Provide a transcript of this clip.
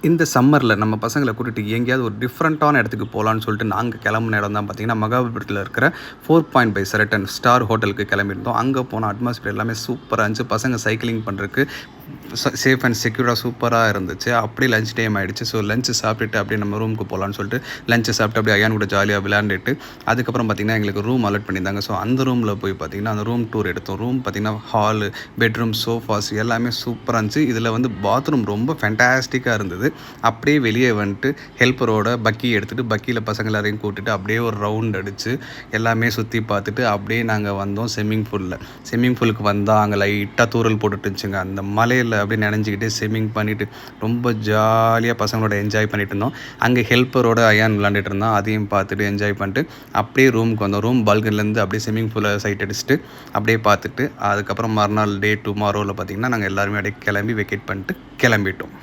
இந்த சம்மரில் நம்ம பசங்களை கூட்டிகிட்டு எங்கேயாவது ஒரு டிஃப்ரெண்ட்டான இடத்துக்கு போகலான்னு சொல்லிட்டு நாங்கள் கிளம்புன இடம் தான் பார்த்திங்கன்னா மகாபலிபுரத்தில் இருக்கிற 4.5 செரட்டன் ஸ்டார் ஹோட்டலுக்கு கிளம்பியிருந்தோம். அங்கே போன அட்மாஸ்பியர் எல்லாமே சூப்பராக இருந்துச்சு. பசங்க சைக்கிளிங் பண்ணுறதுக்கு சேஃப் அண்ட் செக்யூராக சூப்பராக இருந்துச்சு. அப்படியே லஞ்ச் டைம் ஆகிடுச்சு. ஸோ லஞ்சு சாப்பிட்டுட்டு அப்படியே நம்ம ரூமுக்கு போகலான்னு சொல்லிட்டு லஞ்சை சாப்பிட்டு அப்படியே ஐயான் கூட ஜாலியாக விளையாண்டுட்டு அதுக்கப்புறம் பார்த்திங்கன்னா எங்களுக்கு ரூம் அலாட் பண்ணியிருந்தாங்க. ஸோ அந்த ரூமில் போய் பார்த்திங்கன்னா அந்த ரூம் டூர் எடுத்தோம். ரூம் பார்த்திங்கன்னா ஹாலு, பெட்ரூம், சோஃபாஸ் எல்லாமே சூப்பராக இருந்துச்சு. இதில் வந்து பாத்ரூம் ரொம்ப ஃபேண்டாஸ்டிக்காக இருந்தது. அப்படியே வெளியே வந்துட்டு ஹெல்ப்பரோட பக்கி எடுத்துகிட்டு பக்கியில் பசங்க எல்லாரையும் கூட்டிட்டு அப்படியே ஒரு ரவுண்ட் அடித்து எல்லாமே சுற்றி பார்த்துட்டு அப்படியே நாங்கள் வந்தோம் ஸ்விம்மிங் பூலுக்கு வந்தால் அங்கே லைட்டாக தூரல் போட்டுட்டு இருந்துச்சுங்க. அந்த மலையில் அப்படியே நினைஞ்சிக்கிட்டு ஸ்விம்மிங் பண்ணிவிட்டு ரொம்ப ஜாலியாக பசங்களோட என்ஜாய் பண்ணிட்டு இருந்தோம். அங்கே ஹெல்ப்பரோட ஐயான் விளாண்டுட்டு இருந்தோம். அதையும் பார்த்துட்டு என்ஜாய் பண்ணிட்டு அப்படியே ரூமுக்கு வந்தோம். ரூம் பால்கனிலேருந்து அப்படியே ஸ்விம்மிங் பூலை சைட் அடிச்சுட்டு அப்படியே பார்த்துட்டு அதுக்கப்புறம் மறுநாள் டுமாரோவில் பார்த்திங்கன்னா நாங்கள் எல்லாருமே அப்படியே கிளம்பி வெக்கேட் பண்ணிட்டு கிளம்பிட்டோம்.